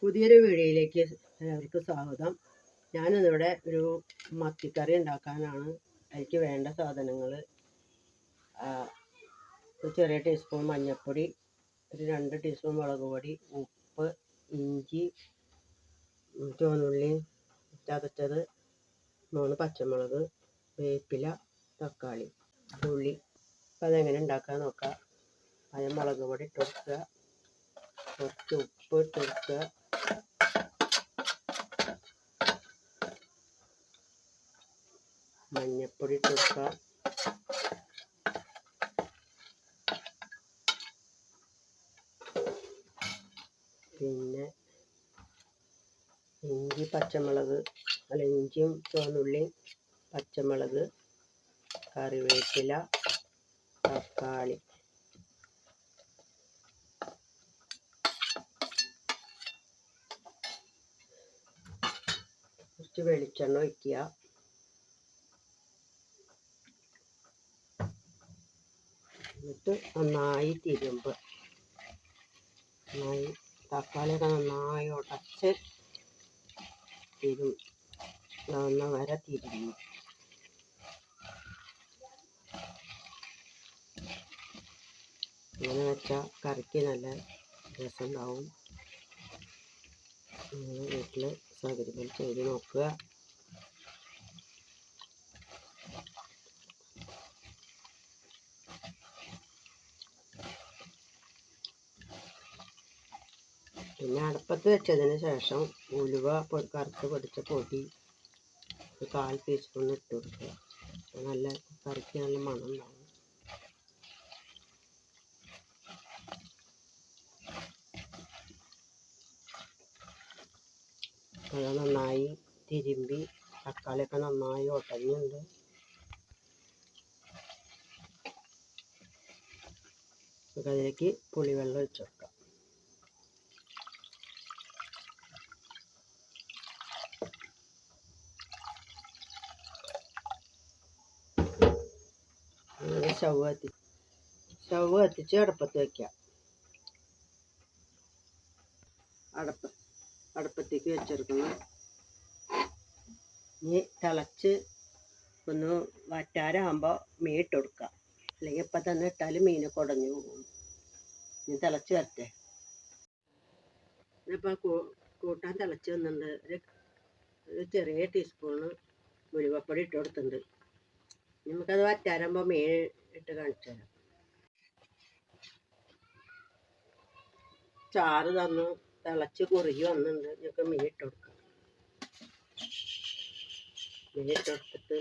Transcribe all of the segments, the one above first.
പുതിയൊരു വീഡിയോയിലേക്ക് എല്ലാവർക്കും സ്വാഗതം. ഞാനിന്നിവിടെ ഒരു മത്തിക്കറി ഉണ്ടാക്കാനാണ്. അതിലേക്ക് വേണ്ട സാധനങ്ങൾ: ഒരു ചെറിയ ടീസ്പൂൺ മഞ്ഞൾപ്പൊടി, ഒരു 2 ടീസ്പൂൺ മുളക് പൊടി, ഉപ്പ്, ഇഞ്ചി, ചുവന്നുള്ളി ചതച്ചത്, 3 പച്ചമുളക്, വേപ്പില, തക്കാളി, ഉള്ളി. അപ്പോൾ അതെങ്ങനെ ഉണ്ടാക്കാൻ നോക്കാം. അതിന് മുളക് പൊടി ഇട്ട് കൊടുക്കുക, കുറച്ച് ഉപ്പ് ഇട്ട് കൊടുക്കുക, മഞ്ഞൾപ്പൊടി ഇട്ട് കൊടുക്കുക, പിന്നെ ഇഞ്ചിയും ചുവന്നുള്ളിയും, പച്ചമുളക്, കറിവേപ്പില, തക്കാളി. കുറച്ച് വെളിച്ചെണ്ണ ഒഴിക്കുക. എന്നിട്ട് നന്നായി തിരുമ്പുക. തക്കാളിയൊക്കെ നന്നായി ഉടച്ച് വരെ തിരുമ്പുക. അങ്ങനെ വെച്ചാൽ കറിക്ക് നല്ല രസമുണ്ടാവും. നിങ്ങൾ വീട്ടിൽ സൗകര്യം ചെയ്ത് നോക്കുക. പിന്നെ അടുപ്പത്ത് വെച്ചതിന് ശേഷം ഉലുവ കറുത്ത് പൊടിച്ച പൊടി 1/4 ടീസ്പൂൺ ഇട്ട് കൊടുക്കുക. നല്ല കറിക്ക് നല്ല മണം ഉണ്ടാവും. അത് നന്നായി തിരുമ്പി തക്കാളിയൊക്കെ നന്നായി ഉടഞ്ഞുണ്ട്. അതിലേക്ക് പുളിവെള്ളം ഒഴിച്ചു കൊടുക്കാം. സ്റ്റവ് കത്തിച്ച് അടുപ്പത്ത് വയ്ക്കുക. അടുപ്പത്തേക്ക് വെച്ചെടുക്കണം. ഇനി തിളച്ച് ഒന്ന് വറ്റാറാകുമ്പോൾ മീൻ ഇട്ട് കൊടുക്കുക. അല്ലെങ്കിൽ ഇപ്പം തന്നെ ഇട്ടാൽ മീനൊക്കെ ഉടഞ്ഞു പോകും. ഇനി തിളച്ച് വരട്ടെ. ഇപ്പോൾ കൂട്ടാൻ തിളച്ച് വന്നിട്ടുണ്ട്. ഒരു ചെറിയ ടീസ്പൂണ് ഉലുവപ്പൊടി ഇട്ട് കൊടുത്തിട്ടുണ്ട്. നമുക്കത് വറ്റാറാകുമ്പോൾ മീൻ ഇട്ട് കാണിച്ചു തരാം. ചാറ് തന്നു തിളച്ച് കുറുകി വന്നിട്ടുണ്ട്. ഞങ്ങൾക്ക് മീൻ ഇട്ട് കൊടുക്കാം. മീൻ ഇട്ട് കൊടുത്തിട്ട്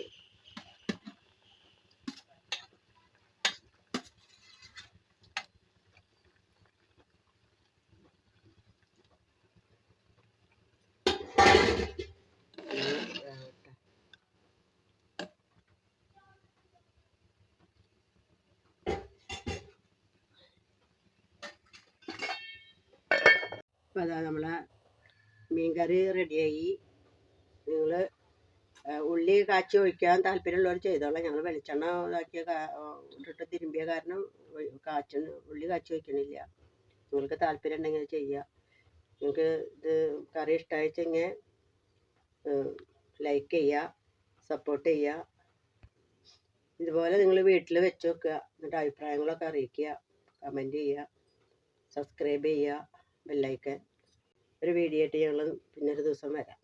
അപ്പോൾ അതാ നമ്മളെ മീൻകറി റെഡിയായി. നിങ്ങൾ ഉള്ളി കാച്ചി ഒഴിക്കാൻ താല്പര്യമുള്ളവർ ചെയ്തോളാം. ഞങ്ങൾ വെളിച്ചെണ്ണ ഇട്ടിട്ട് തിരുമ്പിയ കാരണം ഉള്ളി കാച്ചി ഒഴിക്കണില്ല. നിങ്ങൾക്ക് താല്പര്യം ഉണ്ടെങ്കിൽ ചെയ്യുക. നിങ്ങൾക്ക് ഇത് കറി ഇഷ്ടമായിച്ചെങ്കിൽ ലൈക്ക് ചെയ്യുക, സപ്പോർട്ട് ചെയ്യുക. ഇതുപോലെ നിങ്ങൾ വീട്ടിൽ വെച്ച് വെക്കുക. എന്നിട്ട് അഭിപ്രായങ്ങളൊക്കെ അറിയിക്കുക, കമൻറ്റ് ചെയ്യുക, സബ്സ്ക്രൈബ് ചെയ്യുക, ബെല്ലൈക്കൻ. ഒരു വീഡിയോ ആയിട്ട് ഞങ്ങൾ പിന്നൊരു ദിവസം വരാം.